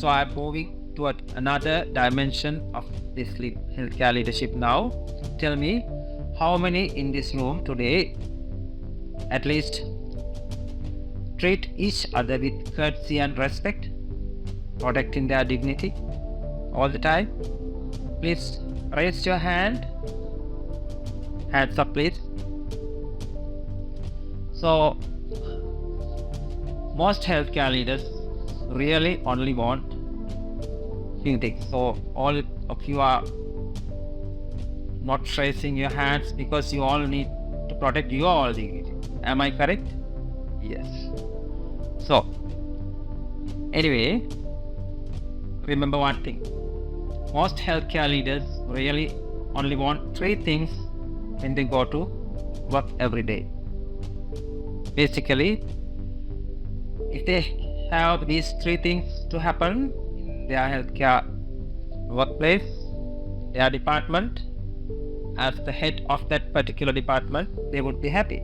So I'm moving toward another dimension of this healthcare leadership now. Tell me, how many in this room today at least treat each other with courtesy and respect, protecting their dignity all the time? Please raise your hand. Hands up, please. So, most healthcare leaders really only want few things. So, all of you are not raising your hands because you all need to protect your all dignity. Am I correct? Yes. So, anyway, remember one thing. Most healthcare leaders really only want three things when they go to work every day. Basically, if they have these three things to happen in their healthcare workplace, their department, as the head of that particular department, they would be happy.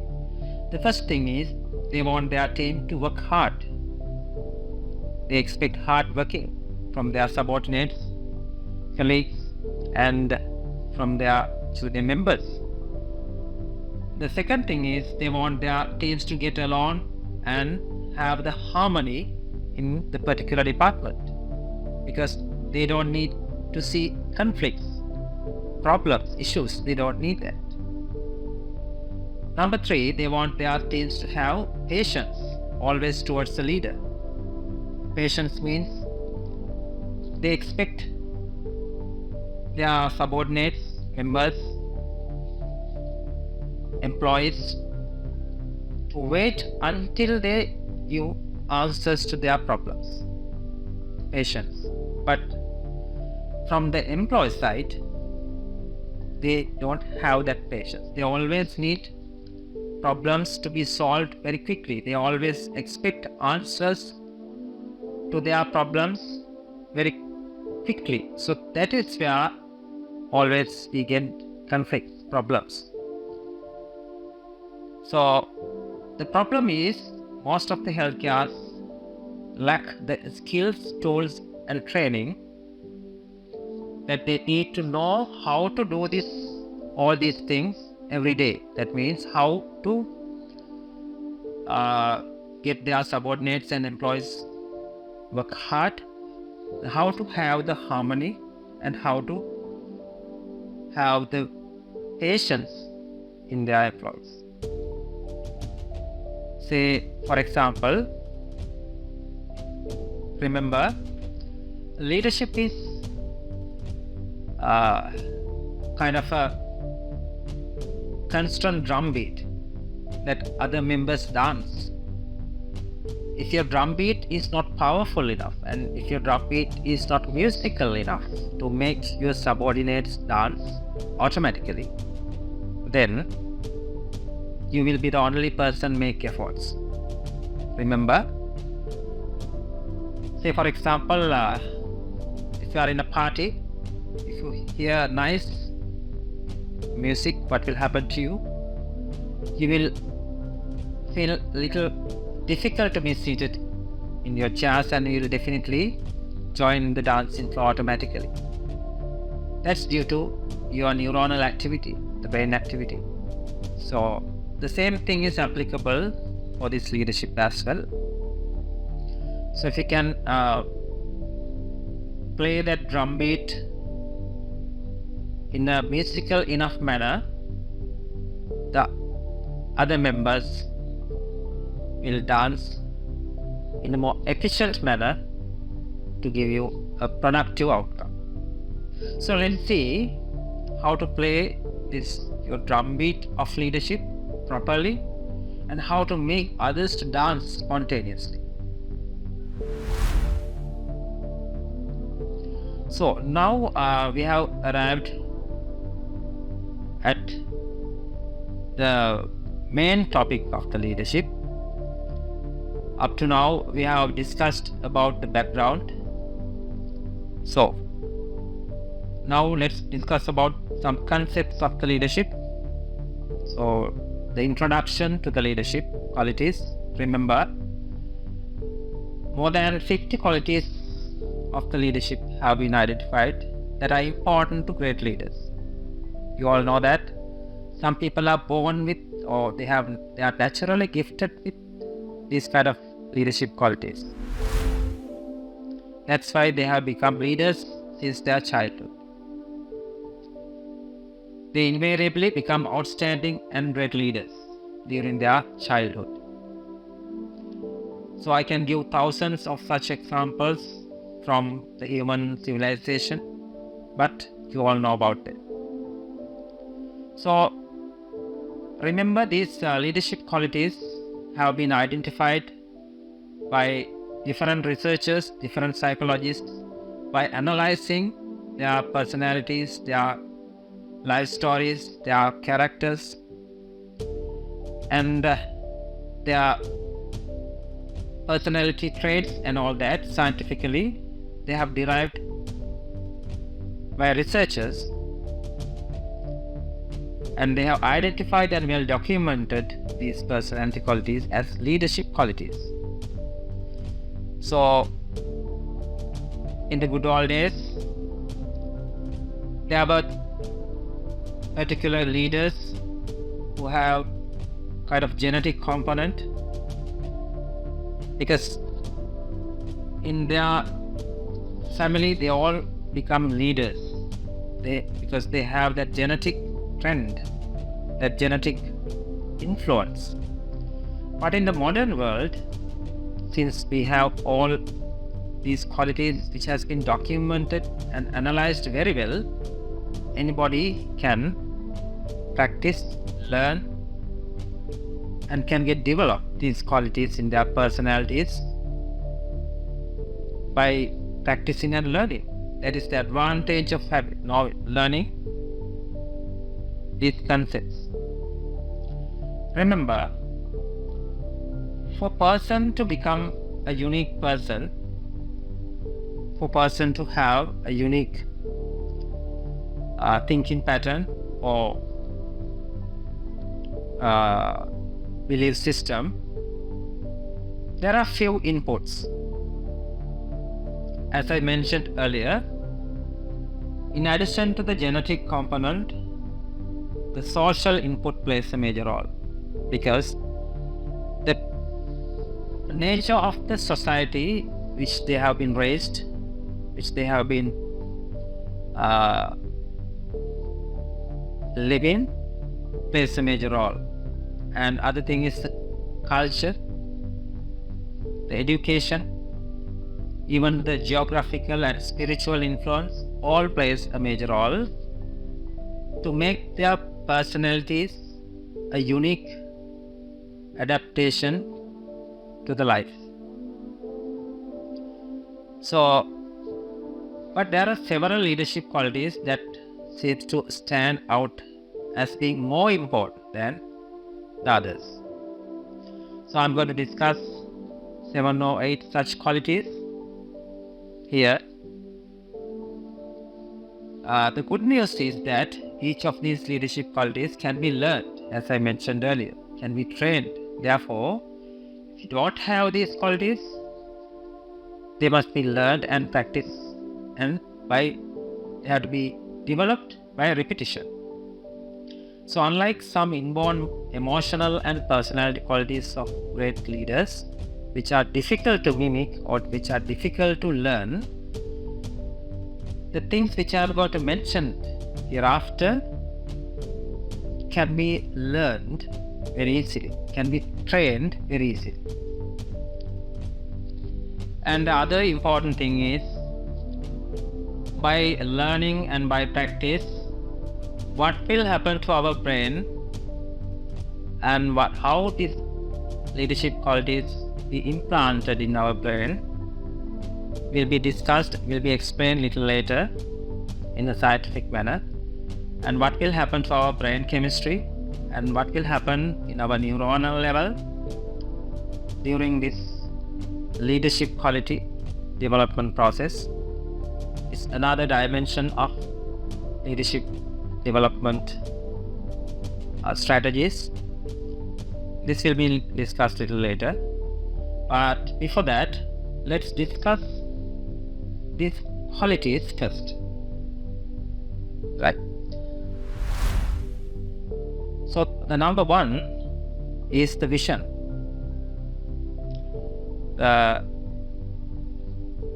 The first thing is they want their team to work hard. They expect hard working from their subordinates, colleagues, and from their junior members. The second thing is they want their teams to get along and have the harmony in the particular department, because they don't need to see conflicts, problems, issues. They don't need that. Number three, they want their teams to have patience always towards the leader. Patience means they expect their subordinates, members, employees to wait until they give answers to their problems. Patience. But from the employee side, they don't have that patience. They always need problems to be solved very quickly. They always expect answers to their problems very quickly. So that is where always we get conflicts, problems. So the problem is most of the healthcare lack the skills, tools, and training that they need to know how to do all these things every day. That means how to get their subordinates and employees work hard, how to have the harmony, and how to have the patience in their employees. Say, for example, remember, leadership is kind of a constant drumbeat that other members dance. If your drumbeat is not powerful enough, and if your drumbeat is not musical enough to make your subordinates dance automatically, then you will be the only person make efforts. Remember, say for example, if you are in a party, if you hear nice music, what will happen to you? You will feel a little difficult to be seated in your chairs, and you will definitely join the dancing floor automatically. That's due to your neuronal activity, the brain activity. So the same thing is applicable for this leadership as well. So if you can play that drum beat in a musical enough manner, the other members will dance in a more efficient manner to give you a productive outcome. So let's see how to play your drum beat of leadership properly, and how to make others to dance spontaneously. So now we have arrived at the main topic of the leadership. Up to now we have discussed about the background. So now let's discuss about some concepts of the leadership. So the introduction to the leadership qualities. Remember, more than 50 qualities of the leadership have been identified that are important to great leaders. You all know that some people are born with, or they are naturally gifted with these kind of leadership qualities. That's why they have become leaders since their childhood. They invariably become outstanding and great leaders during their childhood. So I can give thousands of such examples from the human civilization, but you all know about it. So remember, these leadership qualities have been identified by different researchers, different psychologists, by analyzing their personalities, their life stories, their characters, and their personality traits and all that. Scientifically, they have derived by researchers, and they have identified and well documented these personality qualities as leadership qualities. So in the good old days, there were particular leaders who have kind of genetic component, because in their family they all become leaders because they have that genetic trend, that genetic influence. But in the modern world, since we have all these qualities which has been documented and analyzed very well, anybody can practice, learn, and can get developed these qualities in their personalities by practicing and learning. That is the advantage of learning these concepts. Remember, for a person to become a unique person, for a person to have a unique thinking pattern or belief system, there are few inputs. As I mentioned earlier, in addition to the genetic component, the social input plays a major role, because the nature of the society which they have been raised, which they have been living, plays a major role. And other thing is the culture, the education, even the geographical and spiritual influence all plays a major role to make their personalities a unique adaptation to the life. So, but there are several leadership qualities that seems to stand out as being more important than the others. So I'm going to discuss 7 or 8 such qualities here. The good news is that each of these leadership qualities can be learned, as I mentioned earlier, can be trained. Therefore, if you don't have these qualities, they must be learned and practiced, and they have to be developed by repetition. So unlike some inborn emotional and personality qualities of great leaders, which are difficult to mimic or which are difficult to learn, the things which I am going to mention hereafter can be learned very easily, can be trained very easily. And the other important thing is, by learning and by practice, what will happen to our brain and how these leadership qualities be implanted in our brain will be discussed, will be explained little later in a scientific manner, and what will happen to our brain chemistry and what will happen in our neuronal level during this leadership quality development process is another dimension of leadership development strategies. This will be discussed a little later, but before that, let's discuss these qualities first, right? So the number one is the vision. The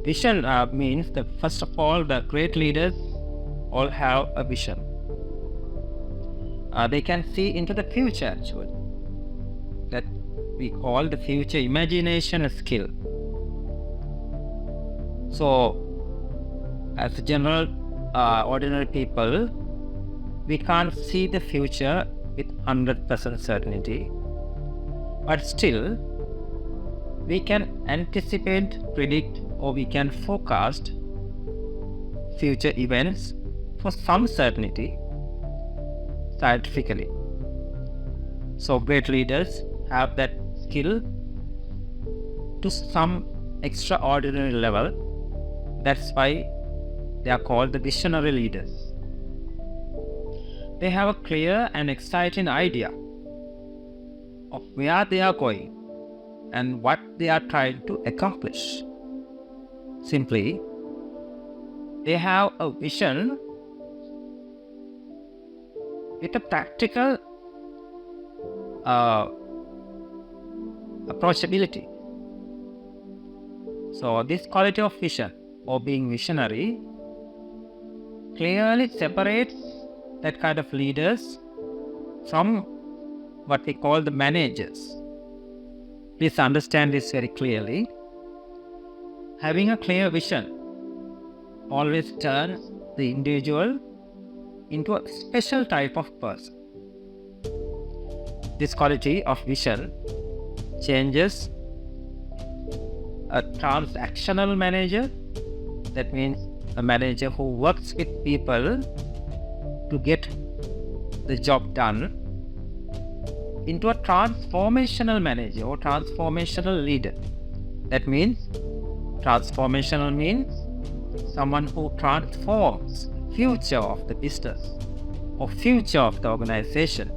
vision means that first of all, the great leaders all have a vision. They can see into the future actually. That we call the future imagination skill. So as a general ordinary people, we can't see the future with 100% certainty, but still we can anticipate, predict, or we can forecast future events for some certainty scientifically. So great leaders have that skill to some extraordinary level. That's why they are called the visionary leaders. They have a clear and exciting idea of where they are going and what they are trying to accomplish. Simply, they have a vision with a practical approachability. So this quality of vision or being visionary clearly separates that kind of leaders from what we call the managers. Please understand this very clearly. Having a clear vision always turns the individual into a special type of person. This quality of vision changes a transactional manager, that means a manager who works with people to get the job done, into a transformational manager or transformational leader. That means transformational means someone who transforms future of the business or future of the organization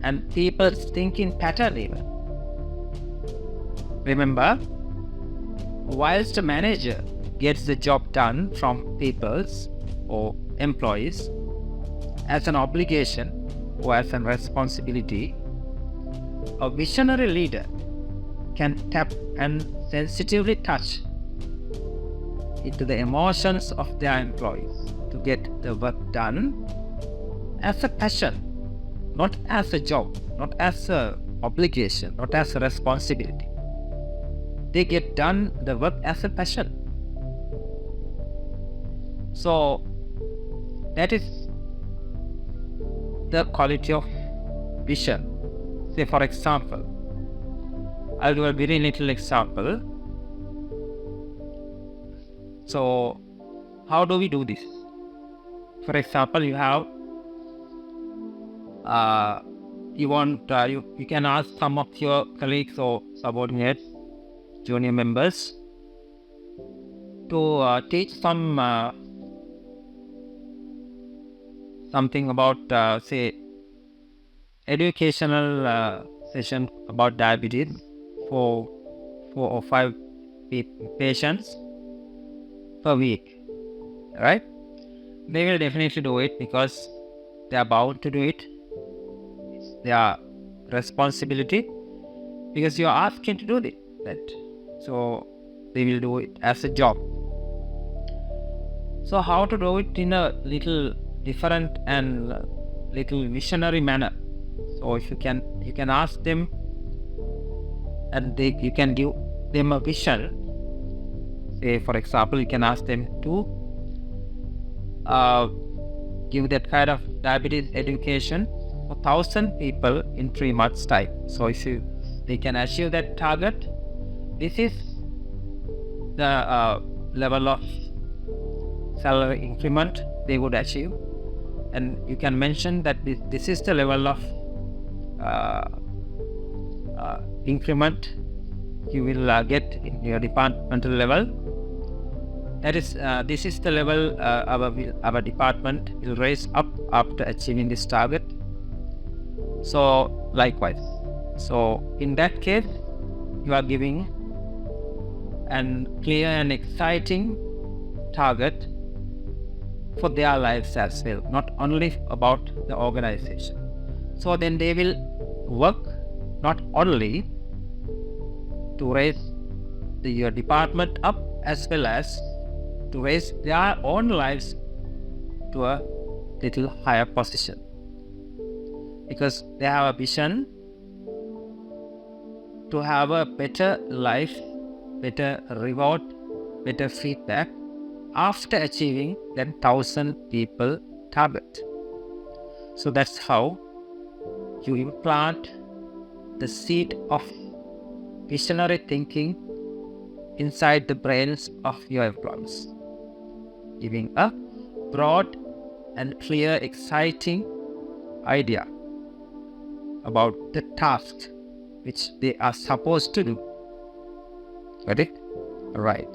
and people's thinking pattern even. Remember, whilst a manager gets the job done from people's or employees as an obligation or as a responsibility, a visionary leader can tap and sensitively touch into the emotions of their employees to get the work done as a passion, not as a job, not as a obligation, not as a responsibility. They get done the work as a passion. So that is the quality of vision. Say for example, I'll do a very little example. So how do we do this? For example, you have you can ask some of your colleagues or subordinates, junior members, to teach something about say educational session about diabetes for 4 or 5 patients per week, right? They will definitely do it because they are bound to do it. It's their responsibility because you are asking to do that. So they will do it as a job. So how to do it in a little different and little visionary manner? So if you can ask them, and you can give them a vision. Say for example, you can ask them to give that kind of diabetes education for 1,000 people in 3 months time. So if they can achieve that target, this is the level of salary increment they would achieve, and you can mention that this is the level of increment you will get in your departmental level. That is, this is the level our department will raise up after achieving this target. So likewise, so in that case, you are giving and clear and exciting target for their lives as well, not only about the organization. So then they will work not only to raise your department up, as well as to raise their own lives to a little higher position, because they have a vision to have a better life, better reward, better feedback after achieving that 1,000 people target. So that's how you implant the seed of visionary thinking inside the brains of your employees, giving a broad and clear, exciting idea about the task which they are supposed to do. Got it? Right.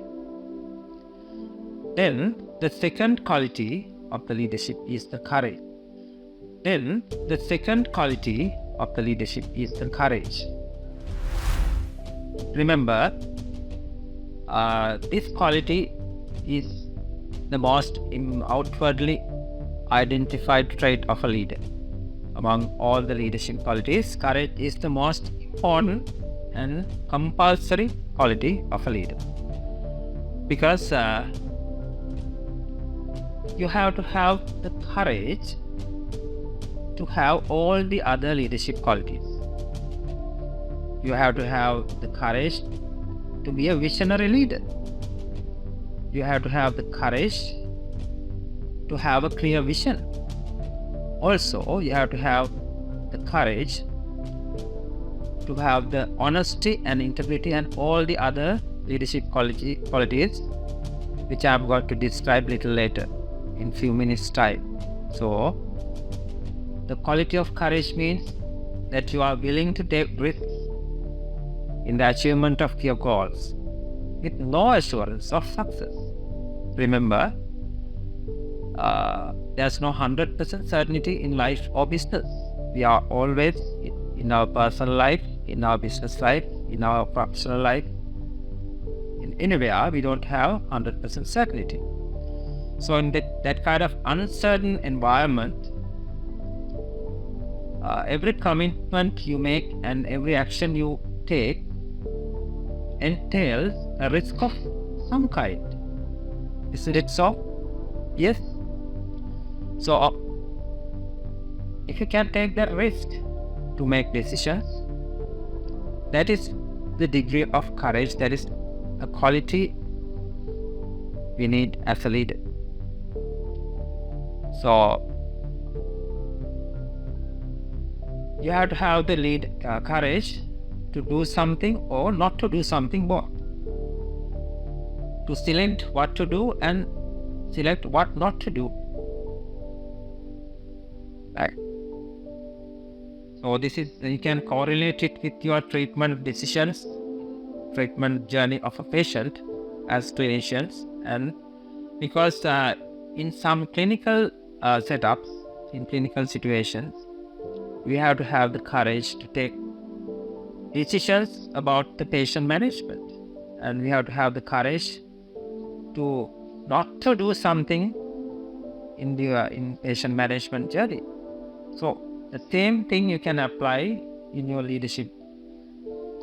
Then the second quality of the leadership is the courage. Remember, this quality is the most outwardly identified trait of a leader. Among all the leadership qualities, courage is the most important and compulsory quality of a leader, because you have to have the courage to have all the other leadership qualities. You have to have the courage to be a visionary leader. You have to have the courage to have a clear vision. Also, you have to have the courage to have the honesty and integrity and all the other leadership qualities, which I am going to describe a little later in few minutes time. So, the quality of courage means that you are willing to take risks in the achievement of your goals with no assurance of success. Remember, there's no 100% certainty in life or business. We are always, in our personal life, in our business life, in our professional life, in anywhere, we don't have 100% certainty. So in that kind of uncertain environment, every commitment you make and every action you take entails a risk of some kind. Isn't it so? Yes. So if you can take that risk to make decisions, that is the degree of courage, that is a quality we need as a leader. So you have to have the courage to do something or not to do something more, to select what to do and select what not to do. Right. So this is, you can correlate it with your treatment decisions, treatment journey of a patient as clinicians, and because in some clinical setups, in clinical situations, we have to have the courage to take decisions about the patient management, and we have to have the courage to not to do something in patient management journey. So the same thing you can apply in your leadership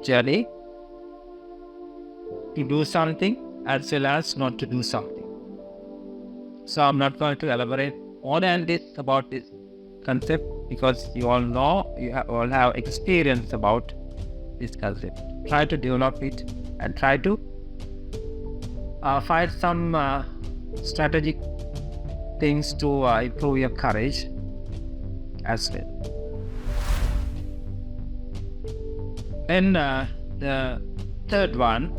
journey, to do something as well as not to do something. So I'm not going to elaborate more than this about this concept, because you all know, you all have experience about this concept. Try to develop it and try to find some strategic things to improve your courage as well. Then the third one,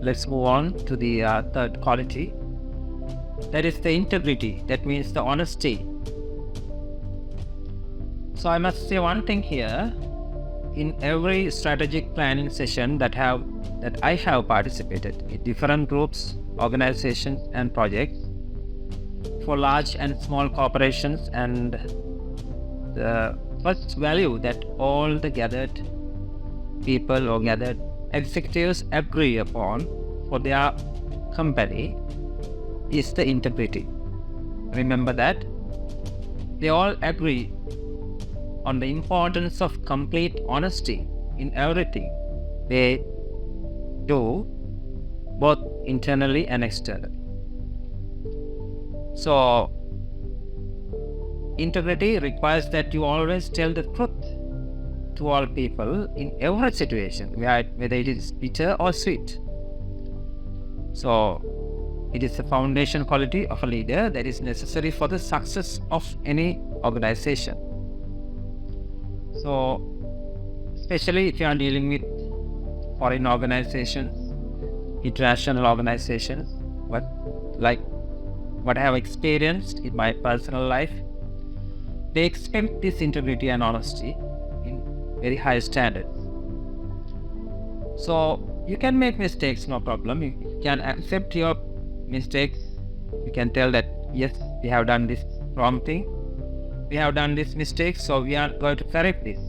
let's move on to the third quality. That is the integrity. That means the honesty. So I must say one thing here. In every strategic planning session that I have participated in different groups, organizations and projects for large and small corporations, and the first value that all the gathered people or gathered executives agree upon for their company is the integrity. Remember that they all agree on the importance of complete honesty in everything they do, both internally and externally. So, integrity requires that you always tell the truth to all people in every situation, whether it is bitter or sweet. So, it is a foundation quality of a leader that is necessary for the success of any organization. So, especially if you are dealing with foreign organizations, international organizations, what I have experienced in my personal life, they expect this integrity and honesty in very high standards. So you can make mistakes, no problem. You can accept your mistakes. You can tell that, yes, we have done this wrong thing. We have done this mistake, so we are going to correct this.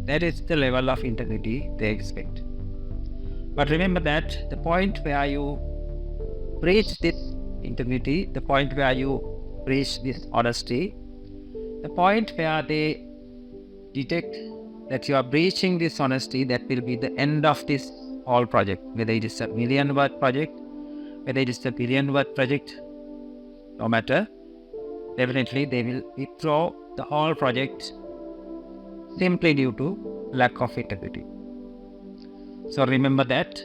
That is the level of integrity they expect. But remember that the point where you breach this integrity, the point where you breach this honesty, the point where they detect that you are breaching this honesty, that will be the end of this whole project. Whether it is a million-word project, whether it is a billion-word project, no matter, definitely they will withdraw the whole project simply due to lack of integrity. So remember that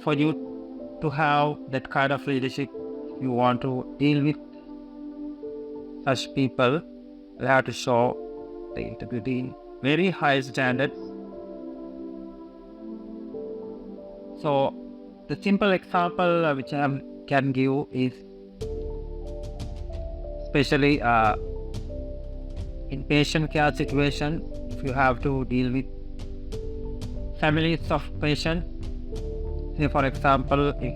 for you to have that kind of leadership, you want to deal with such people, you have to show the integrity in very high standards. So the simple example which I can give is, especially in patient care situation, if you have to deal with families of patients, say for example, if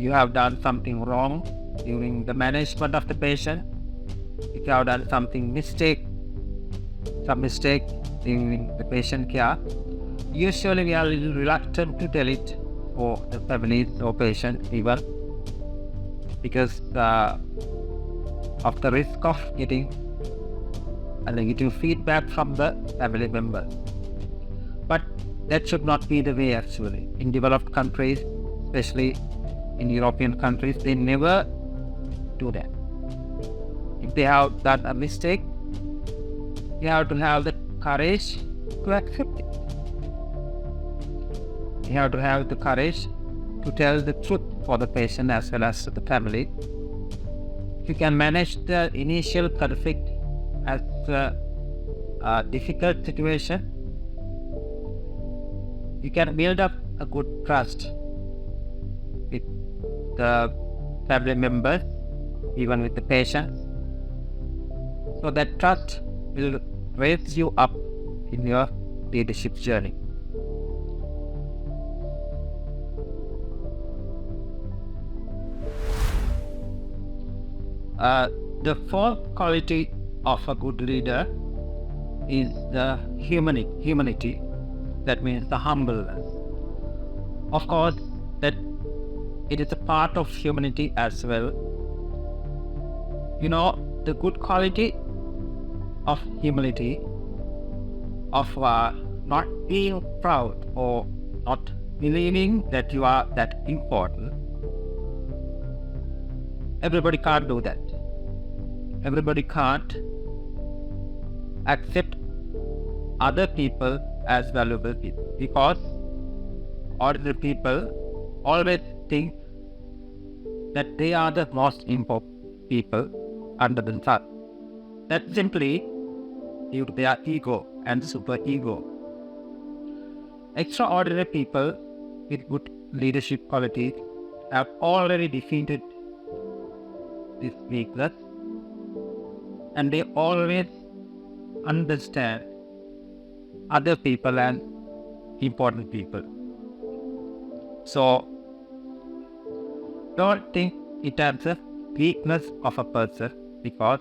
you have done something wrong during the management of the patient, if you have done some mistake during the patient care, usually we are a little reluctant to tell it for the families or patient even, because of the risk of getting a negative feedback from the family members. But that should not be the way actually. In developed countries, especially in European countries, they never do that. If they have done a mistake, you have to have the courage to accept it. You have to have the courage to tell the truth for the patient as well as the family. If you can manage the initial conflict as a difficult situation, you can build up a good trust with the family members, even with the patients. So that trust will raise you up in your leadership journey. The fourth quality of a good leader is the humanity. That means the humbleness. Of course, that it is a part of humanity as well. You know, the good quality of humility, of not being proud or not believing that you are that important. Everybody can't do that. Everybody can't accept other people as valuable people, because ordinary people always think that they are the most important people under the sun. That's simply due to their ego and super ego. Extraordinary people with good leadership qualities have already defeated this weakness, and they always understand other people and important people. So don't think it as a weakness of a person, because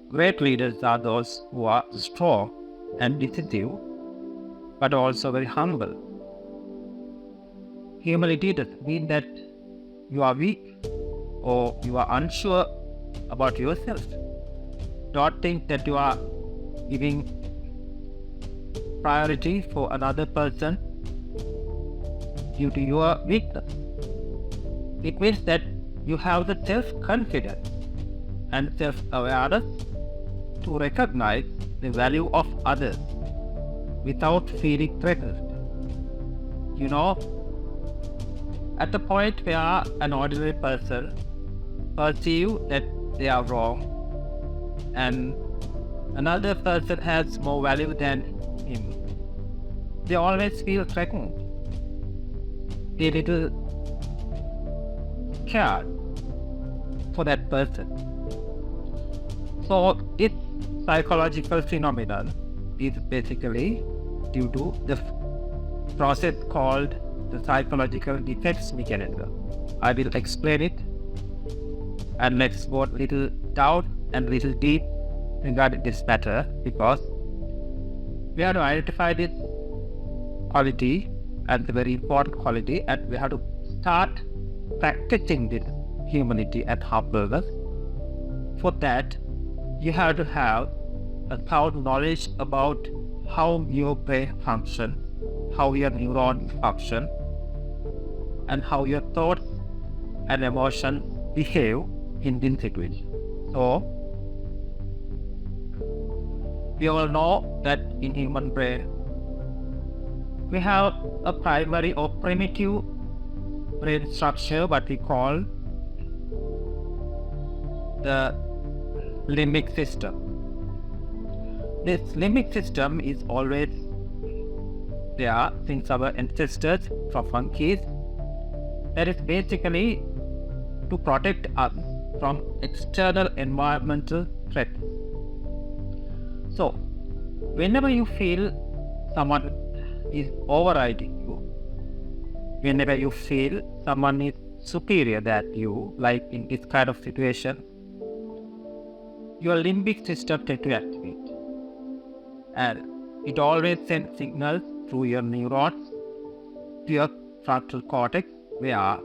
great leaders are those who are strong and decisive, but also very humble. Humility doesn't mean that you are weak or you are unsure about yourself. Don't think that you are giving priority for another person due to your weakness. It means that you have the self-confidence and self-awareness to recognize the value of others without feeling threatened. At the point where an ordinary person perceives that they are wrong and another person has more value than him, they always feel threatened. They little scared for that person. So this psychological phenomenon is basically due to the process called the psychological defense mechanism. I will explain it, and let's go a little down and little deep regarding this matter, because we have to identify this quality as a very important quality, and we have to start practicing this humility and humbleness. For that, you have to have a sound knowledge about how your brain functions, how your neurons function, and how your thoughts and emotions behave in this situation. So, we all know that in human brain, we have a primary or primitive brain structure, what we call the limbic system. This limbic system is always there since our ancestors from monkeys. That is basically to protect us from external environmental threats. So, whenever you feel someone is overriding you, whenever you feel someone is superior than you, like in this kind of situation, your limbic system tends to activate. And it always sends signals through your neurons to your frontal cortex, where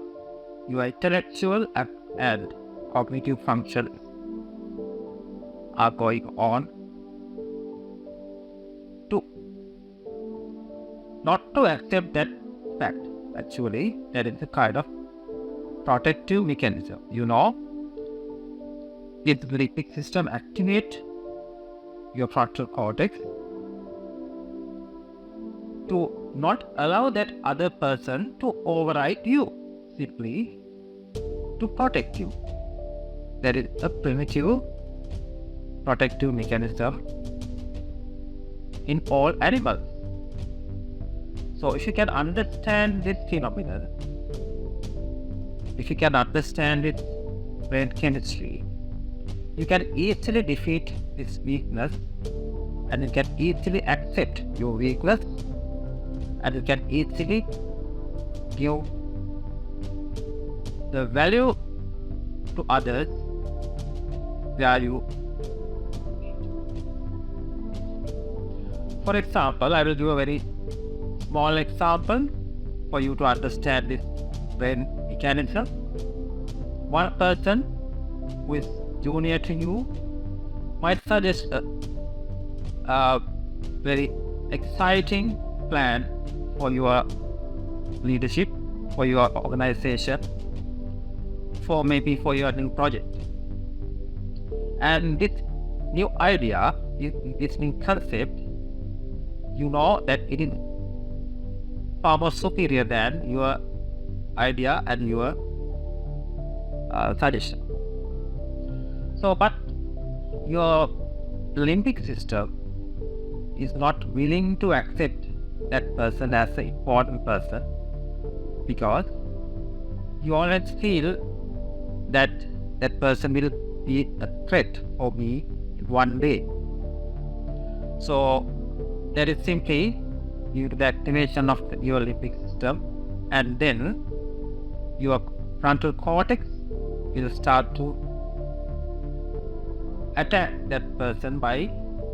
your intellectual and cognitive functions are going on, to not to accept that fact. Actually, that is a kind of protective mechanism. This limbic system activates your frontal cortex to not allow that other person to override you, simply to protect you. That is a primitive protective mechanism in all animals. So if you can understand this phenomenon, if you can understand its brain chemistry, you can easily defeat this weakness, and you can easily accept your weakness, and you can easily give the value to others where you. For example, I will do a very small example for you to understand this brain mechanism. One person who is junior to you might suggest a very exciting plan for your leadership, for your organization, maybe for your new project. And this new idea, this new concept, that it is far more superior than your idea and your suggestion. So, but your limbic system is not willing to accept that person as an important person, because you always feel that that person will be a threat for me one day. So that is simply due to the activation of your limbic system, and then your frontal cortex will start to attack that person by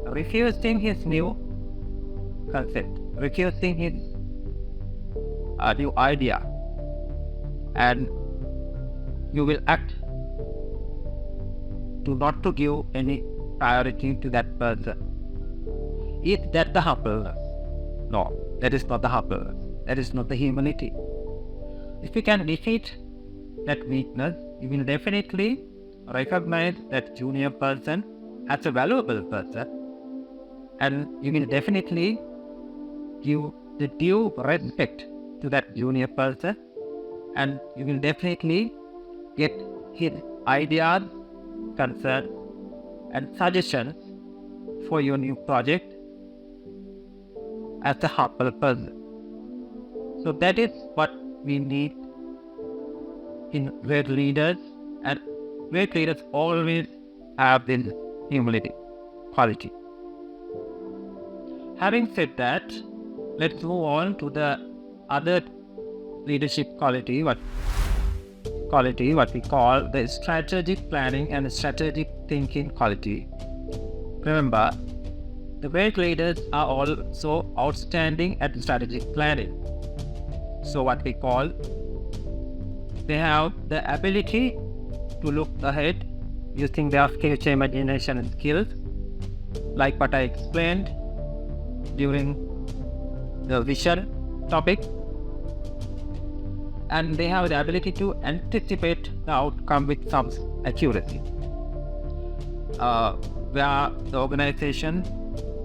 refusing his new concept, refusing his new idea, and you will act to not to give any priority to that person. Is that the humbleness? No, that is not the humbleness. That is not the humility. If you can defeat that weakness, you will definitely recognize that junior person as a valuable person, and you will definitely give the due respect to that junior person, and you will definitely get his ideas, concerns, and suggestions for your new project as a humble person. So that is what we need in great leaders, and great leaders always have this humility quality. Having said that, let's move on to the other leadership quality, what we call the strategic planning and strategic thinking quality. Remember, the great leaders are also outstanding at strategic planning. So what we call, they have the ability to look ahead using their future imagination and skills, like what I explained during the vision topic. And they have the ability to anticipate the outcome with some accuracy. Where the organization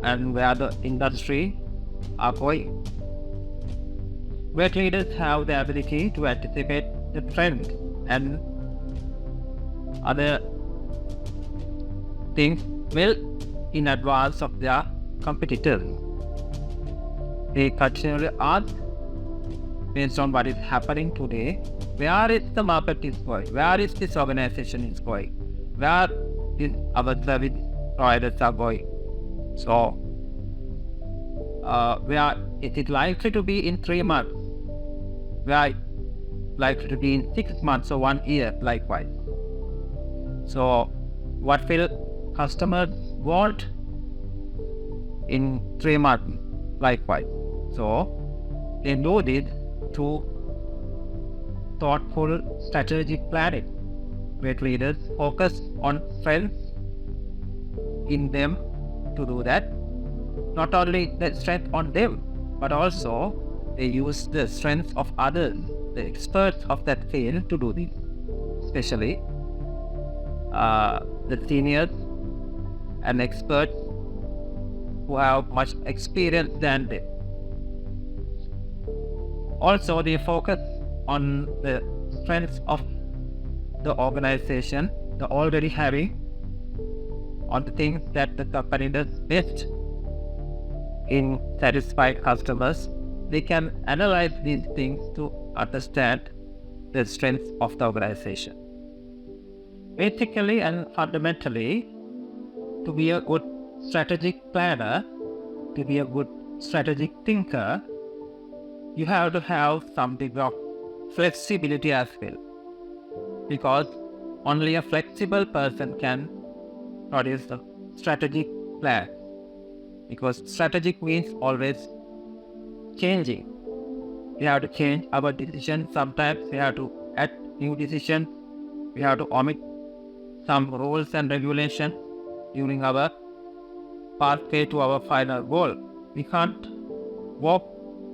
and where the industry are going. Great leaders have the ability to anticipate the trend and other things well in advance of their competitors. They continually ask, based on what is happening today, where is the market is going, where is this organization is going, where is our service providers are going. So, where is it likely to be in 3 months, where likely to be in 6 months or 1 year, likewise. So, what will customers want in 3 months, likewise. So, they do this through thoughtful strategic planning. Great leaders focus on strengths in them to do that. Not only the strength on them, but also they use the strengths of others, the experts of that field, to do this. Especially the seniors and experts who have much experience than them. Also, they focus on the strengths of the organization, the already having, on the things that the company does best in satisfying customers. They can analyze these things to understand the strengths of the organization. Basically and fundamentally, to be a good strategic planner, to be a good strategic thinker, you have to have some degree of flexibility as well. Because only a flexible person can produce a strategic plan. Because strategic means always changing. We have to change our decision. Sometimes we have to add new decisions. We have to omit some rules and regulations during our pathway to our final goal. We can't walk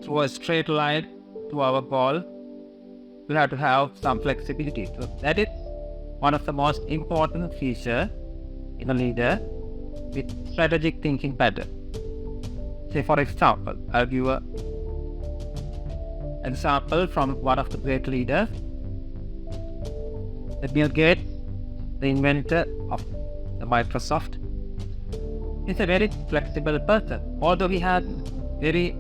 through a straight line to our goal. We have to have some flexibility. So that is one of the most important features in a leader with strategic thinking pattern. Say for example, I'll give an example from one of the great leaders. Bill Gates, the inventor of the Microsoft, is a very flexible person. Although he has very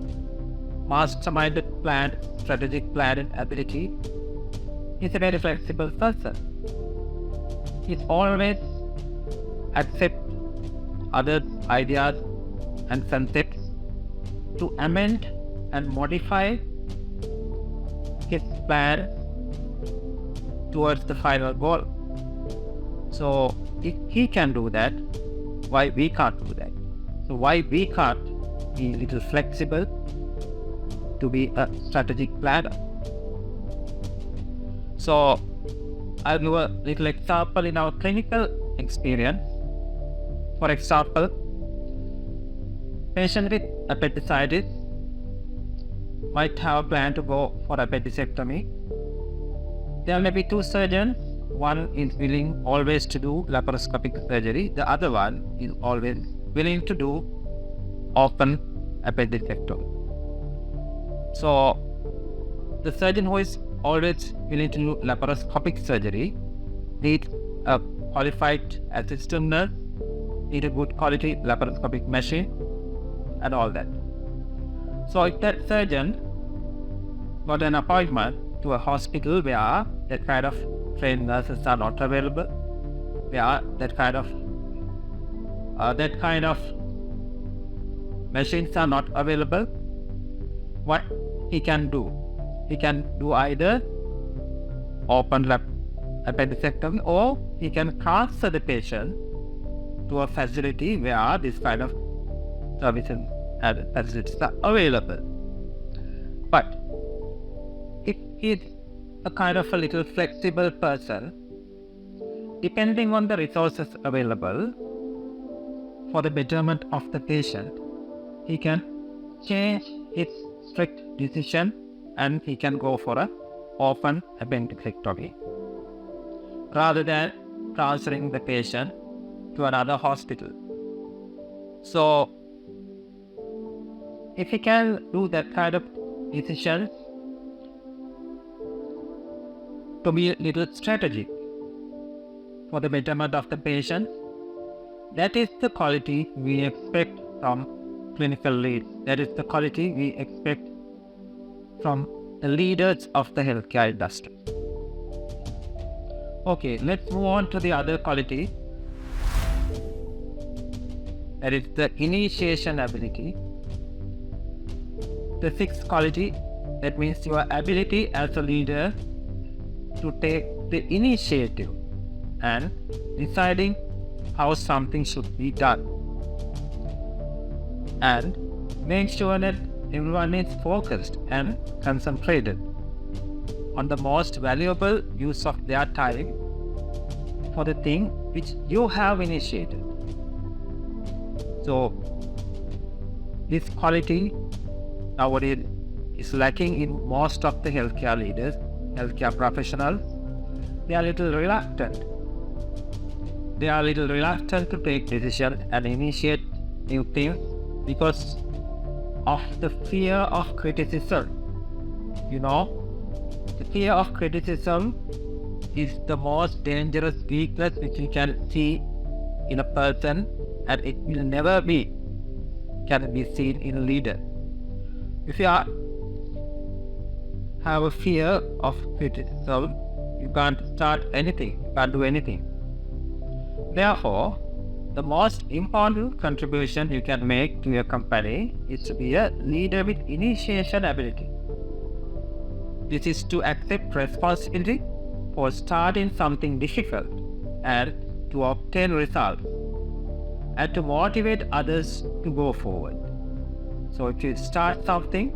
masterminded plan, strategic planning ability, he's a very flexible person. He's always accept other ideas and concepts to amend and modify his plan towards the final goal. So if he can do that, why we can't do that? So why we can't be a little flexible, to be a strategic planner. So I'll give a little example in our clinical experience. For example, patient with appendicitis might have planned to go for appendicectomy. There may be two surgeons. One is willing always to do laparoscopic surgery. The other one is always willing to do open appendicectomy. So the surgeon who is always willing to do laparoscopic surgery needs a qualified assistant nurse, need a good quality laparoscopic machine, and all that. So if that surgeon got an appointment to a hospital where that kind of trained nurses are not available, where that kind of machines are not available, what he can do? He can do either open appendicectomy, or he can transfer the patient to a facility where this kind of services and facilities are available. But if he is a kind of a little flexible person, depending on the resources available for the betterment of the patient, he can change his strict decision and he can go for a open appendicectomy rather than transferring the patient to another hospital. So if he can do that kind of decisions to be a little strategic for the betterment of the patient, that is the quality we expect from clinical leads. That is the quality we expect from the leaders of the healthcare industry. Okay, let's move on to the other quality. That is the initiation ability. The sixth quality, that means your ability as a leader to take the initiative and deciding how something should be done, and make sure that everyone is focused and concentrated on the most valuable use of their time for the thing which you have initiated. So this quality nowadays is lacking in most of the healthcare leaders, healthcare professionals. They are a little reluctant. They are a little reluctant to take decisions and initiate new things because of the fear of criticism. You know, the fear of criticism is the most dangerous weakness which you can see in a person, and it will never can be seen in a leader. If you have a fear of criticism, you can't start anything, you can't do anything. Therefore, the most important contribution you can make to your company is to be a leader with initiation ability. This is to accept responsibility for starting something difficult and to obtain results, and to motivate others to go forward. So if you start something,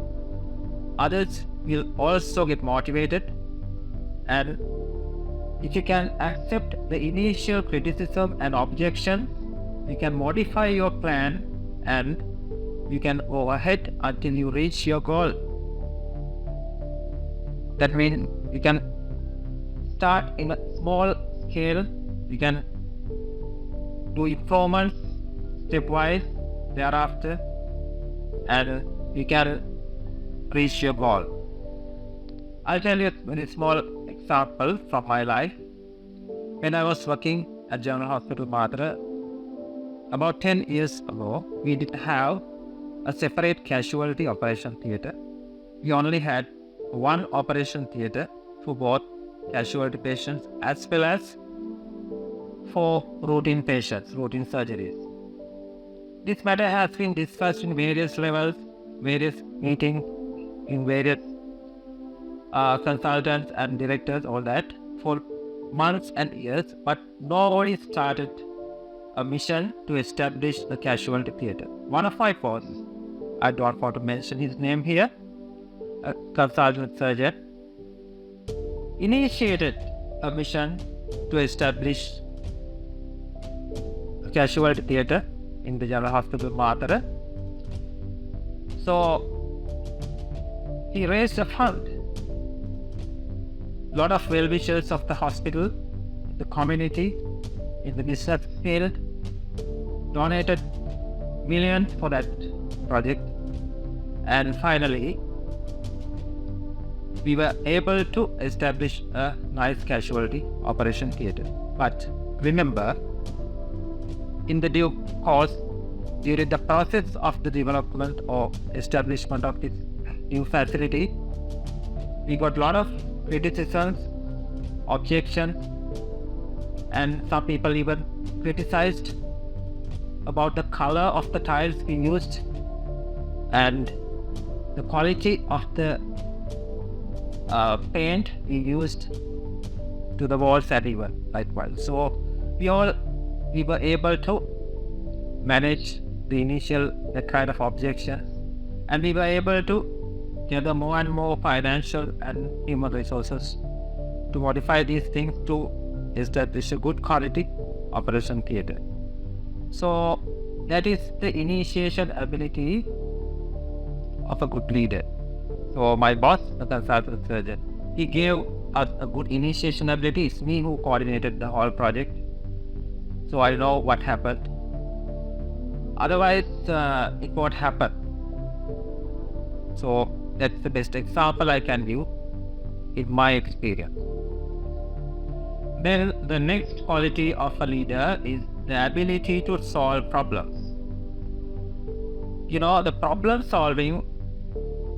others will also get motivated, and if you can accept the initial criticism and objection, you can modify your plan and you can go ahead until you reach your goal. That means you can start in a small scale, you can do improvements stepwise thereafter, and you can reach your goal. I'll tell you a very small example from my life. When I was working at General Hospital Madra, about 10 years ago, we didn't have a separate casualty operation theatre. We only had one operation theatre for both casualty patients as well as for routine patients, routine surgeries. This matter has been discussed in various levels, various meetings, in various consultants and directors, all that, for months and years, but nobody started a mission to establish the casualty theatre. One of my posts I don't want to mention his name here, a consultant surgeon, initiated a mission to establish a casualty theatre in the General Hospital Matara. So he raised a fund. A lot of well-wishers of the hospital, the community, in the business field, donated millions for that project. And finally, we were able to establish a nice casualty operation theatre. But remember, in the due course, during the process of the development or establishment of this new facility, we got a lot of criticisms, objections, and some people even criticized about the color of the tiles we used and the quality of the paint we used to the walls and even likewise. So we were able to manage the initial kind of objections, and we were able to gather more and more financial and human resources to modify these things to establish a good quality operation theatre. So that is the initiation ability of a good leader. So my boss, the consultant surgeon, he gave us a good initiation ability. It's me who coordinated the whole project. So I know what happened. Otherwise, it won't happen. So that's the best example I can give in my experience. Then the next quality of a leader is the ability to solve problems. You know, the problem solving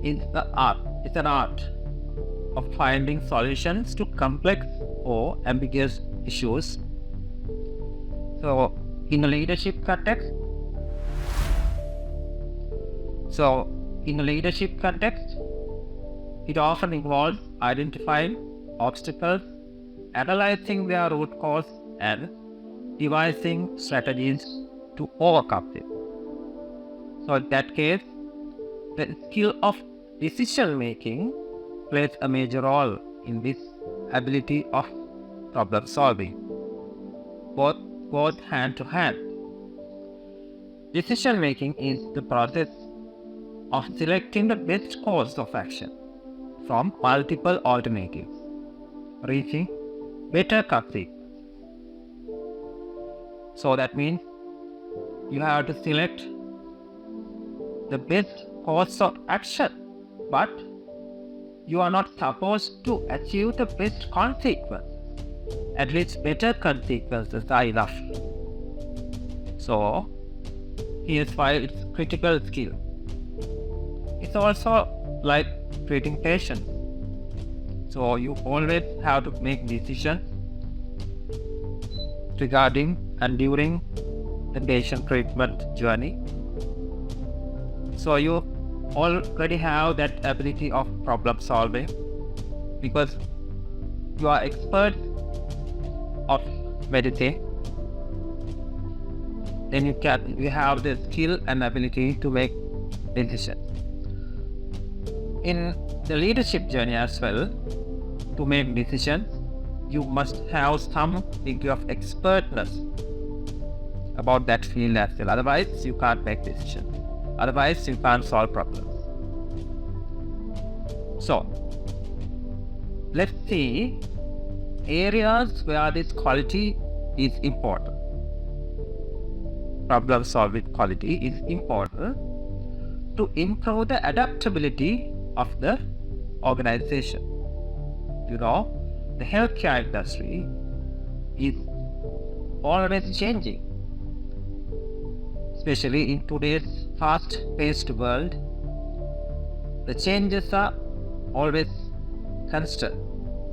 is the art. It's an art of finding solutions to complex or ambiguous issues. So in a leadership context, it often involves identifying obstacles, analyzing their root cause, and devising strategies to overcome them. So in that case, the skill of decision making plays a major role in this ability of problem solving, both hand to hand. Decision making is the process of selecting the best course of action from multiple alternatives, reaching better consequences. So that means you have to select the best course of action, but you are not supposed to achieve the best consequences. At least better consequences are enough. So here's why it's critical skill. It's also like treating patients. So you always have to make decisions regarding and during the patient treatment journey. So you already have that ability of problem solving because you are expert of medicine. Then you have the skill and ability to make decisions. In the leadership journey as well, to make decisions, you must have some degree of expertness about that field as well. Otherwise, you can't make decisions. Otherwise, you can't solve problems. So, let's see areas where this quality is important. Problem solving quality is important to improve the adaptability of the organization. You know, the healthcare industry is always changing, especially in today's fast-paced world. The changes are always constant.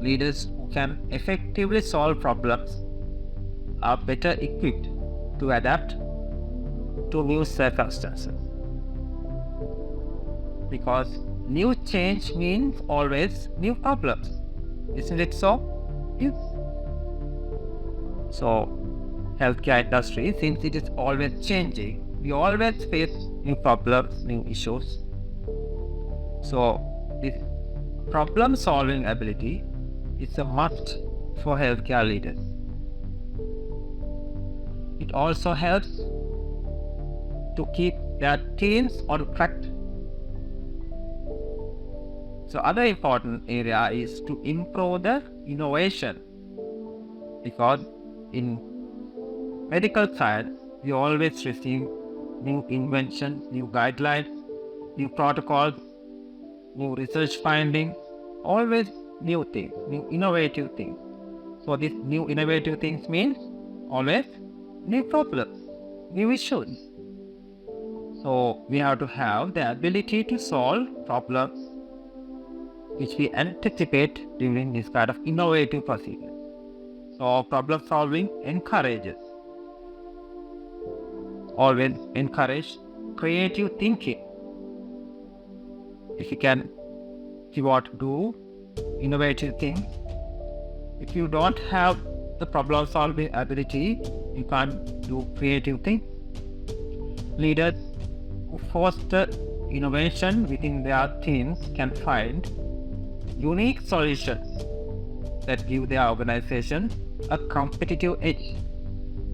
Leaders who can effectively solve problems are better equipped to adapt to new circumstances. Because new change means always new problems. Isn't it so? Yes. So, healthcare industry, since it is always changing, we always face new problems, new issues. So this problem solving ability is a must for healthcare leaders. It also helps to keep their teams on track. So other important area is to improve the innovation, because in medical science we always receive new inventions, new guidelines, new protocols, new research findings, always new things, new innovative things. So these new innovative things means always new problems, new issues. So we have to have the ability to solve problems which we anticipate during this kind of innovative procedures. So problem solving always encourage creative thinking. If you want to do innovative things, if you don't have the problem solving ability, you can't do creative things. Leaders who foster innovation within their teams can find unique solutions that give their organization a competitive edge.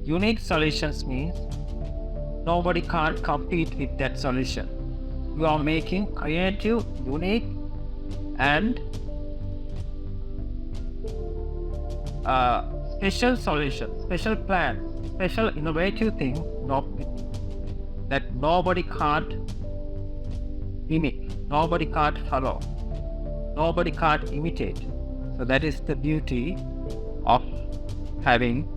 Unique solutions means nobody can't compete with that solution. You are making creative, unique, and special solutions, special plans, special innovative things that nobody can't mimic, nobody can't follow, nobody can't imitate. So that is the beauty of having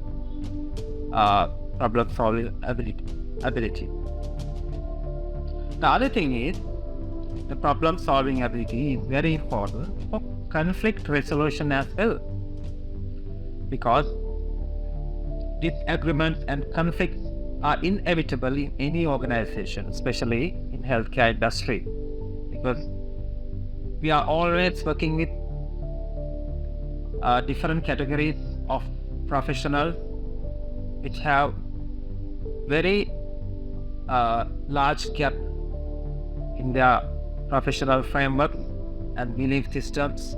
problem solving ability. The other thing is, the problem solving ability is very important for conflict resolution as well, because disagreements and conflicts are inevitable in any organization, especially in healthcare industry, because we are always working with different categories of professionals which have very large gap in their professional framework and belief systems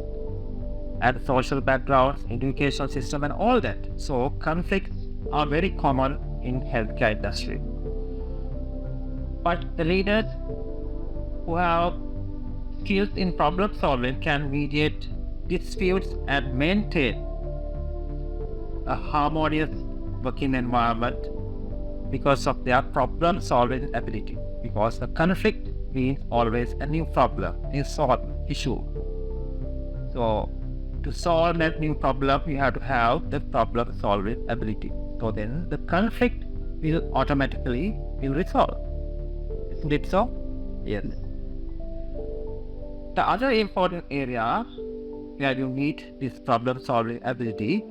and social backgrounds, education system, and all that. So conflicts are very common in healthcare industry. But the leaders who have skills in problem solving can mediate disputes and maintain a harmonious working environment because of their problem solving ability. Because the conflict means always a new problem, a solved issue. So to solve that new problem, you have to have the problem solving ability. So then the conflict will automatically resolve. Isn't it so? Yes. The other important area where you need this problem solving ability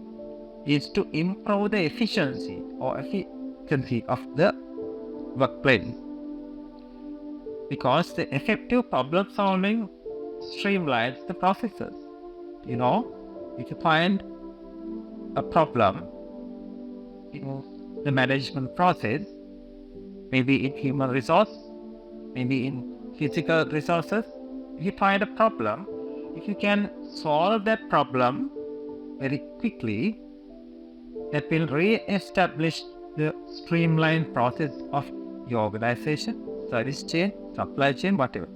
is to improve the efficiency of the workplace. Because the effective problem solving streamlines the processes. You know, if you find a problem in the management process, maybe in human resource, maybe in physical resources, if you find a problem, if you can solve that problem very quickly, that will re-establish the streamlined process of your organization, service chain, supply chain, whatever.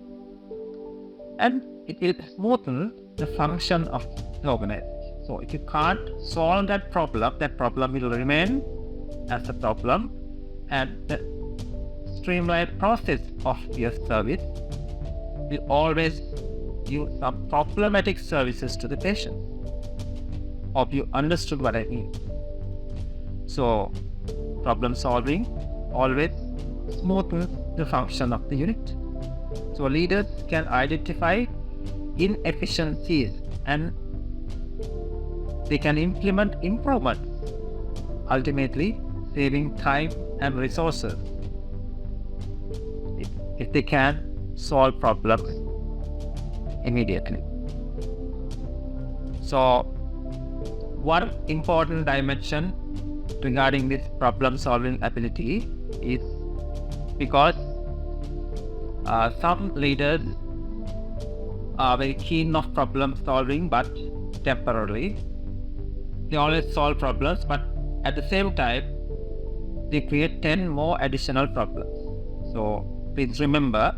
And it will smoothen the function of the organization. So if you can't solve that problem will remain as a problem, and the streamlined process of your service will always give some problematic services to the patient. Hope you understood what I mean. So problem solving always smoothens the function of the unit. So leaders can identify inefficiencies and they can implement improvements, ultimately saving time and resources if they can solve problems immediately. So one important dimension regarding this problem solving ability is, because Some leaders are very keen of problem solving, but temporarily. They always solve problems, but at the same time, they create 10 more additional problems. So please remember,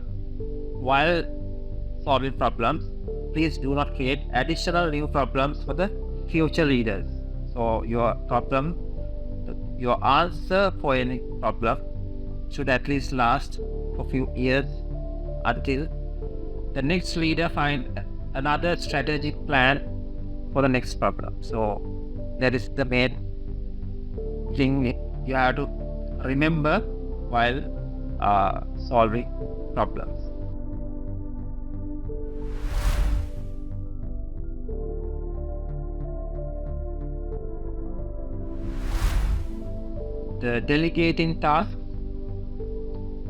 while solving problems, please do not create additional new problems for the future leaders. So your answer for any problem should at least last for a few years until the next leader find another strategic plan for the next problem. So that is the main thing you have to remember while solving problems. The delegating task.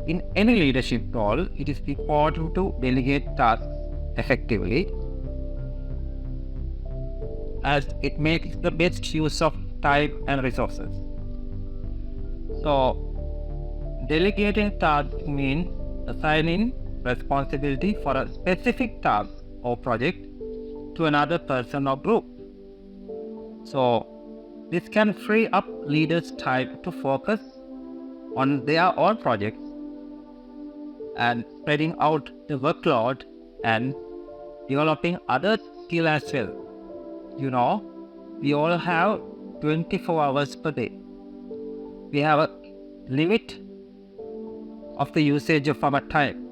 In any leadership role, it is important to delegate tasks effectively, as it makes the best use of time and resources. So, delegating tasks means assigning responsibility for a specific task or project to another person or group. So, this can free up leaders' time to focus on their own projects and spreading out the workload and developing other skills as well. You know, we all have 24 hours per day. We have a limit of the usage of our time.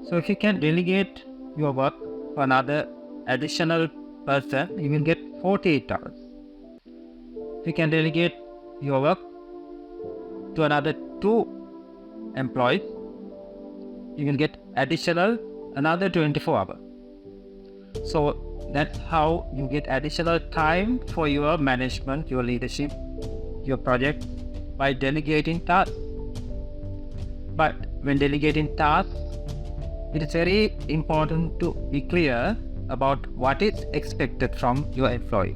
So if you can delegate your work to another additional person, you will get 48 hours. If you can delegate your work to another 2 employees, you will get additional another 24 hours. So that's how you get additional time for your management, your leadership, your project by delegating tasks. But when delegating tasks, it is very important to be clear about what is expected from your employee.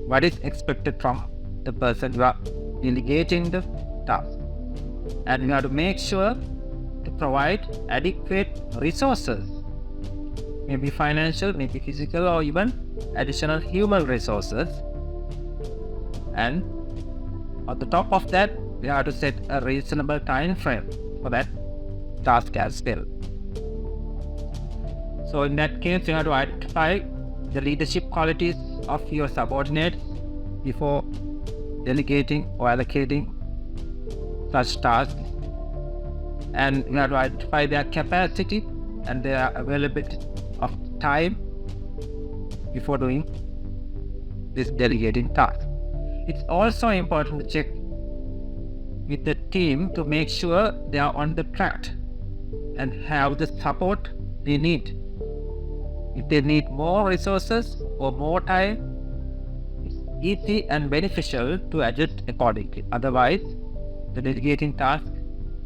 What is expected from the person you are delegating the task. And you have to make sure to provide adequate resources, maybe financial, maybe physical, or even additional human resources. And on the top of that, we have to set a reasonable time frame for that task as well. So in that case, you have to identify the leadership qualities of your subordinates before delegating or allocating such tasks. And you have to identify their capacity and their availability of time before doing this delegating task. It's also important to check with the team to make sure they are on the track and have the support they need. If they need more resources or more time, it's easy and beneficial to adjust accordingly. Otherwise, the delegating task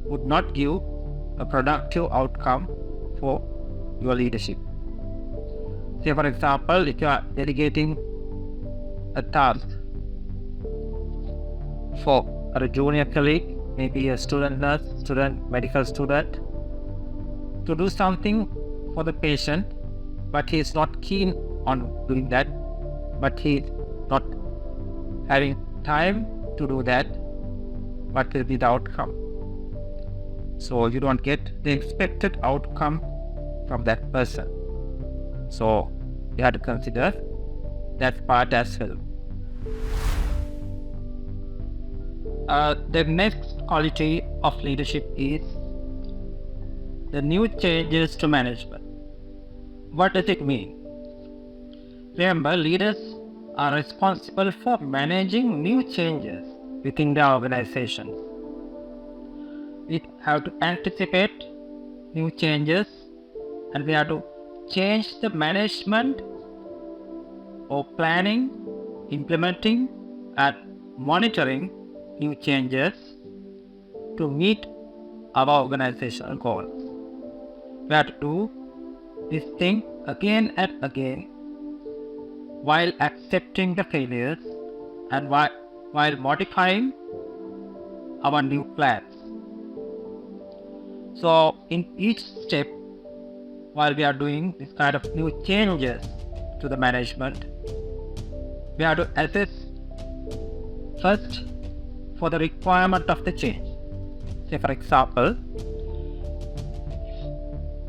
would not give a productive outcome for your leadership. Say for example, if you are delegating a task for a junior colleague, maybe a student nurse, medical student, to do something for the patient, but he is not keen on doing that, but he is not having time to do that, what will be the outcome? So you don't get the expected outcome from that person. So you have to consider that part as well. The next quality of leadership is the new changes to management. What does it mean? Remember, leaders are responsible for managing new changes within the organization. We have to anticipate new changes, and we have to change the management or planning, implementing and monitoring new changes to meet our organizational goals. We have to do this thing again and again while accepting the failures and while modifying our new plans. So in each step, while we are doing this kind of new changes to the management, we have to assess first for the requirement of the change. Say for example,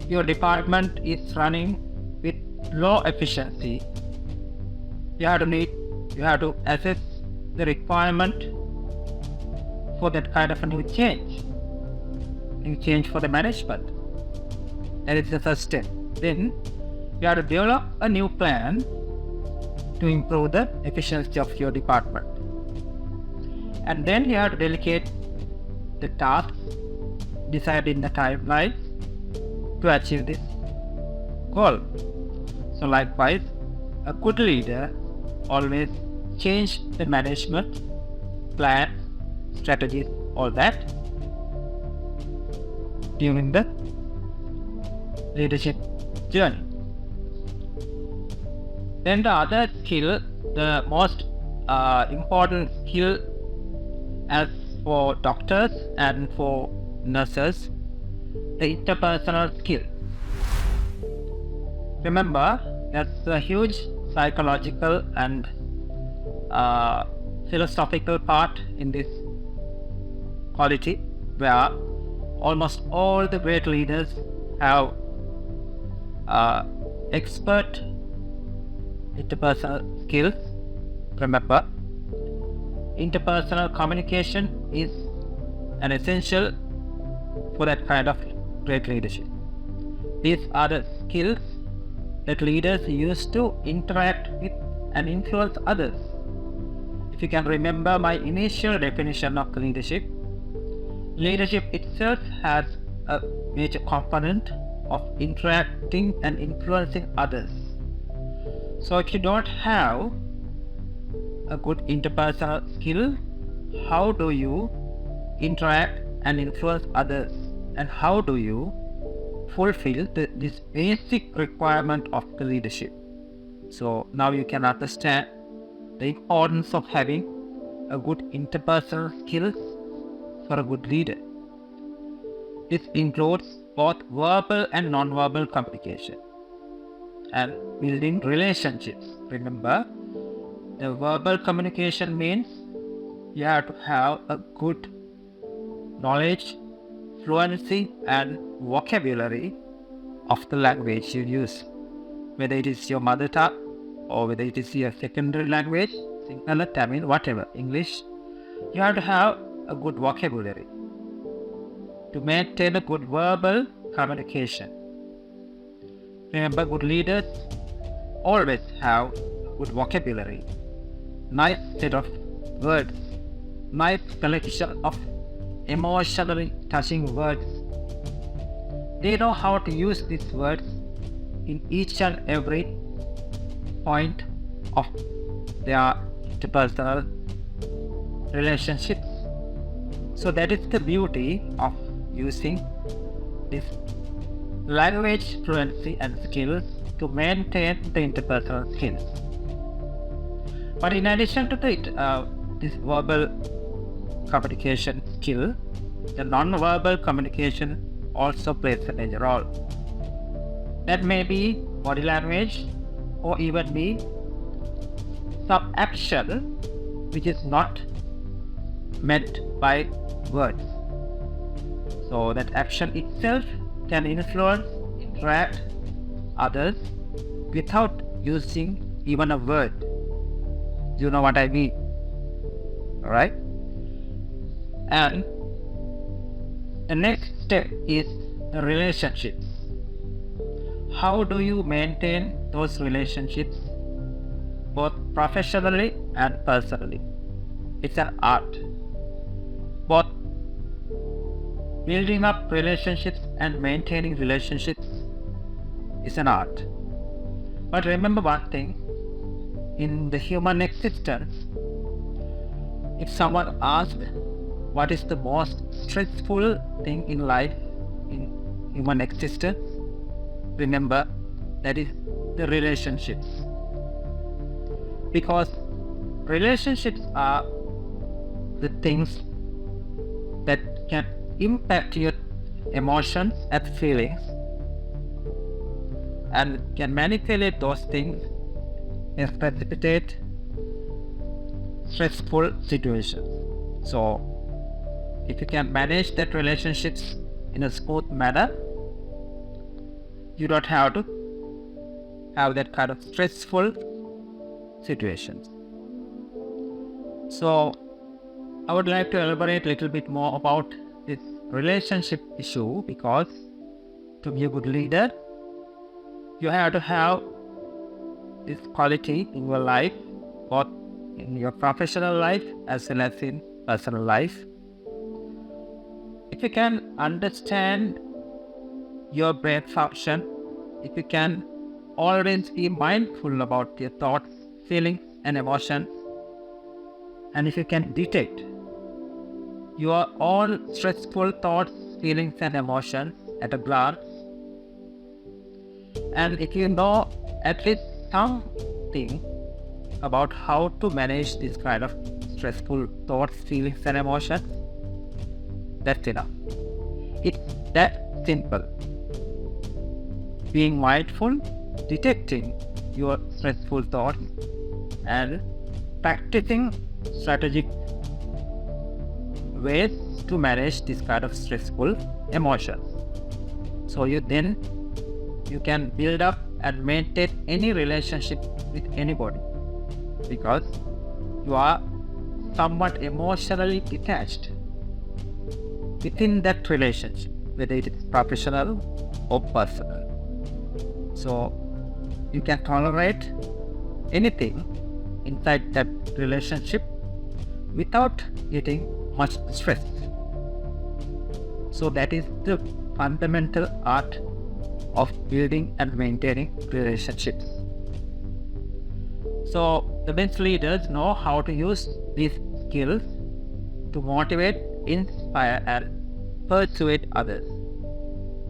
your department is running with low efficiency. You have to assess the requirement for that kind of a new change for the management. That is the first step. Then you have to develop a new plan to improve the efficiency of your department. And then you have to delegate the tasks, decide in the timeline to achieve this goal. So likewise, a good leader always change the management plan, strategies, all that during the leadership journey. Then the other skill, the most important skill as for doctors and for nurses, the interpersonal skill. Remember, that's a huge psychological and philosophical part in this quality, where almost all the great leaders have expert interpersonal skills. Remember, interpersonal communication is an essential for that kind of great leadership. These are the skills that leaders use to interact with and influence others. If you can remember my initial definition of leadership, leadership itself has a major component of interacting and influencing others. So if you don't have a good interpersonal skill, how do you interact and influence others, and how do you fulfill this basic requirement of the leadership? So now you can understand the importance of having a good interpersonal skills for a good leader. This includes both verbal and non-verbal communication and building relationships. Remember, the verbal communication means you have to have a good knowledge, fluency and vocabulary of the language you use, whether it is your mother tongue or whether it is your secondary language, Sinhala, Tamil, whatever, English. You have to have a good vocabulary to maintain a good verbal communication. Remember, good leaders always have good vocabulary, nice set of words, nice collection of emotionally touching words. They know how to use these words in each and every point of their interpersonal relationships. So that is the beauty of using this language fluency and skills to maintain the interpersonal skills. But in addition to this verbal communication skill, the non-verbal communication also plays a major role. That may be body language or even be some action which is not meant by words. So that action itself can influence, interact others without using even a word. You know what I mean? Alright? And the next step is the relationships. How do you maintain those relationships both professionally and personally? It's an art. Both building up relationships and maintaining relationships is an art. But remember one thing, in the human existence, if someone asks what is the most stressful thing in life, in human existence, remember that is the relationships. Because relationships are the things that can impact your emotions and feelings and can manipulate those things and precipitate stressful situations. So if you can manage that relationships in a smooth manner, you don't have to have that kind of stressful situations. So I would like to elaborate a little bit more about this relationship issue, because to be a good leader, you have to have this quality in your life, both in your professional life as well as in personal life. If you can understand your brain function, if you can always be mindful about your thoughts, feelings and emotions, and if you can detect your own stressful thoughts, feelings and emotions at a glance, and if you know at least something about how to manage this kind of stressful thoughts, feelings and emotions, that's enough. It's that simple. Being mindful, detecting your stressful thoughts and practicing strategic ways to manage this kind of stressful emotions. So you can build up and maintain any relationship with anybody, because you are somewhat emotionally detached within that relationship, whether it is professional or personal. So you can tolerate anything inside that relationship without getting much stress. So that is the fundamental art of building and maintaining relationships. So the best leaders know how to use these skills to motivate, inspire and persuade others.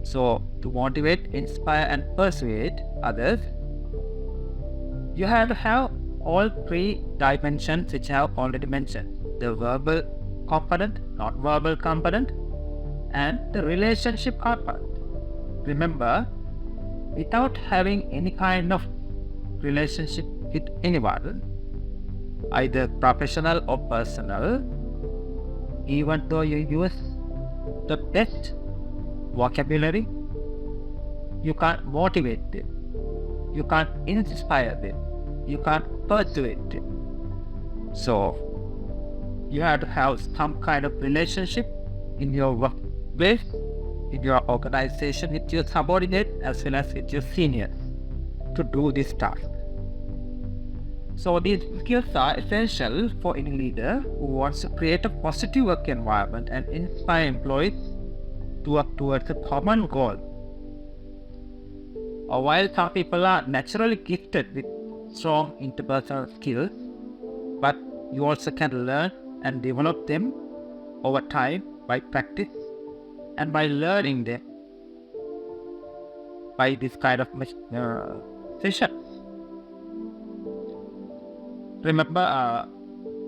So to motivate, inspire and persuade others, you have to have all three dimensions which I have already mentioned: the verbal component, non-verbal component, and the relationship component. Remember, without having any kind of relationship with anyone, either professional or personal, even though you use the best vocabulary, you can't motivate them, you can't inspire them, you can't persuade them. So you have to have some kind of relationship in your workplace, in your organization, with your subordinate as well as with your seniors to do this task. So these skills are essential for any leader who wants to create a positive work environment and inspire employees to work towards a common goal. While some people are naturally gifted with strong interpersonal skills, but you also can learn and develop them over time by practice and by learning them by this kind of sessions. Remember,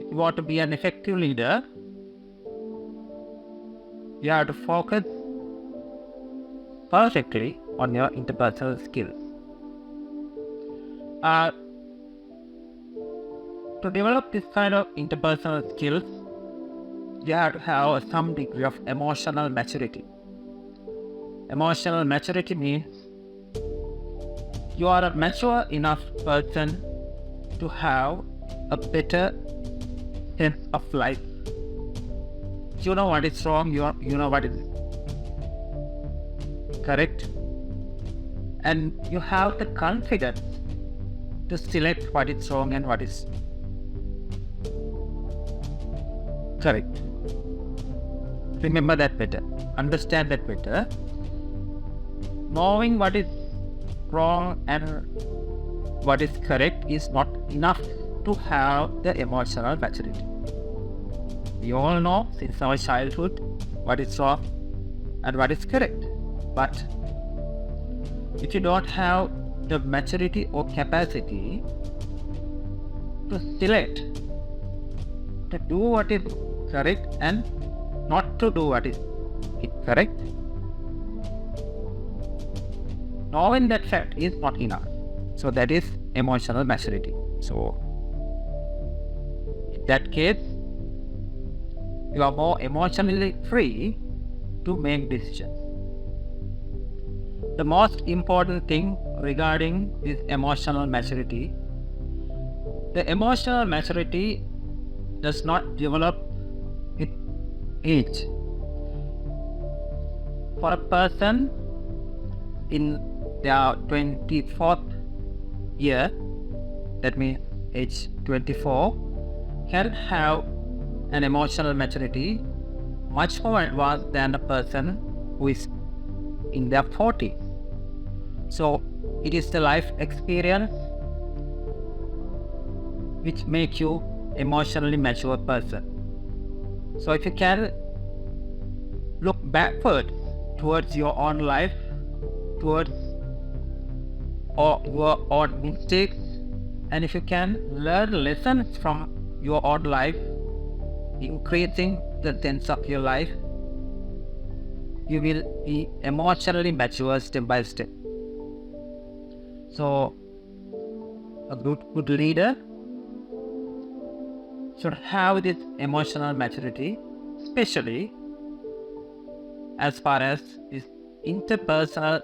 if you want to be an effective leader, you have to focus perfectly on your interpersonal skills. To develop this kind of interpersonal skills, you have to have some degree of emotional maturity. Emotional maturity means you are a mature enough person to have a better sense of life. You know what is wrong, you know what is correct, and you have the confidence to select what is wrong and what is correct. Remember that better, understand that better. Knowing what is wrong and what is correct is not enough to have the emotional maturity. We all know since our childhood what is wrong and what is correct. But if you don't have the maturity or capacity to select, to do what is correct and not to do what is incorrect, knowing that fact is not enough. So that is emotional maturity. So in that case, you are more emotionally free to make decisions. The most important thing regarding this emotional maturity, the emotional maturity does not develop with age. For a person in their 24th year, that means age 24, can have an emotional maturity much more advanced than a person who is in their 40s. So it is the life experience which makes you emotionally mature person. So if you can look backward towards your own life, towards your own mistakes, and if you can learn lessons from your own life, increasing the sense of your life, you will be emotionally mature step by step. So a good leader should have this emotional maturity, especially as far as his interpersonal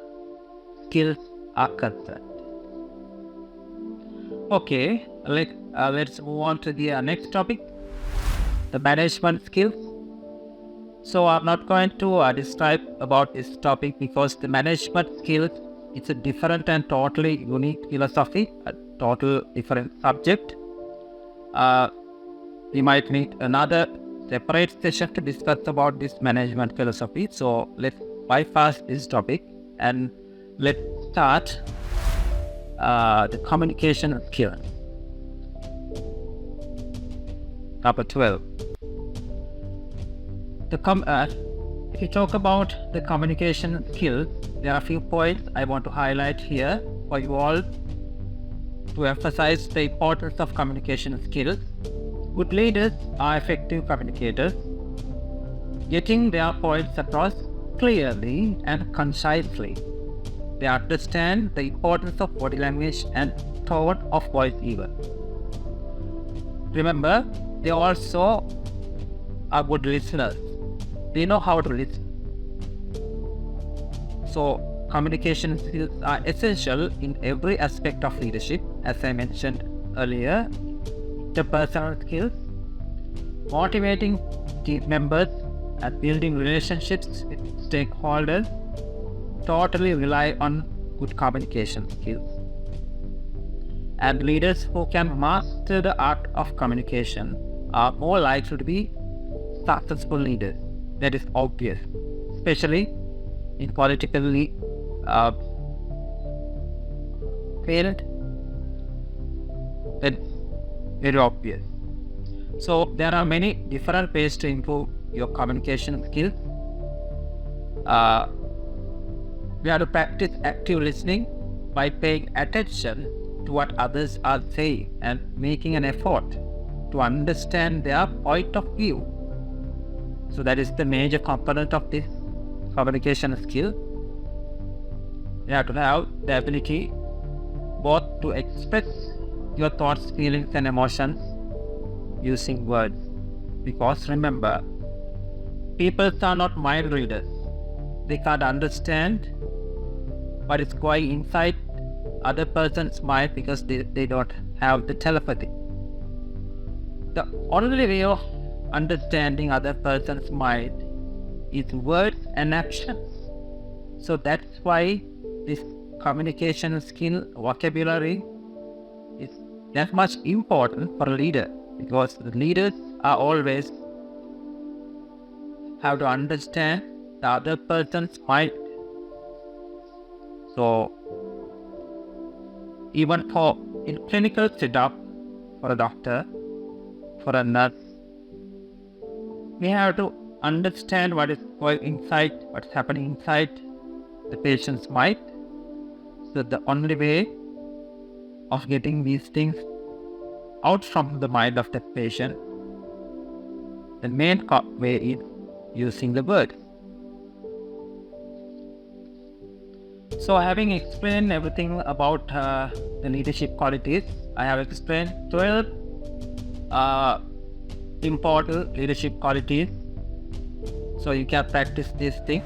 skills are concerned. Okay, let's move on to the next topic, the management skills. So I'm not going to describe about this topic because the management skills is a different and totally unique philosophy, a total different subject. We might need another separate session to discuss about this management philosophy. So let's bypass this topic and let's start the communication skills. Number 12. If you talk about the communication skills, there are a few points I want to highlight here for you all to emphasize the importance of communication skills. Good leaders are effective communicators, getting their points across clearly and concisely. They understand the importance of body language and tone of voice even. Remember, they also are good listeners. They know how to listen. So, communication skills are essential in every aspect of leadership, as I mentioned earlier. Interpersonal skills, motivating team members, and building relationships with stakeholders totally rely on good communication skills. And leaders who can master the art of communication are more likely to be successful leaders. That is obvious, especially in politically field. That's very obvious. So there are many different ways to improve your communication skills. We have to practice active listening by paying attention to what others are saying and making an effort to understand their point of view. So that is the major component of this communication skill. You have to have the ability both to express your thoughts, feelings and emotions using words. Because remember, people are not mind readers. They can't understand what is going inside other person's mind because they don't have the telepathy. The only way of understanding other person's mind is words and actions. So that's why this communication skill vocabulary is that much important for a leader, because the leaders are always have to understand the other person's mind. So even for in clinical setup, for a doctor, for a nurse, we have to understand what is going inside, what's happening inside the patient's mind. So the only way of getting these things out from the mind of the patient, the main way is using the words. So having explained everything about the leadership qualities, I have explained 12 uh, important leadership qualities. So you can practice this thing.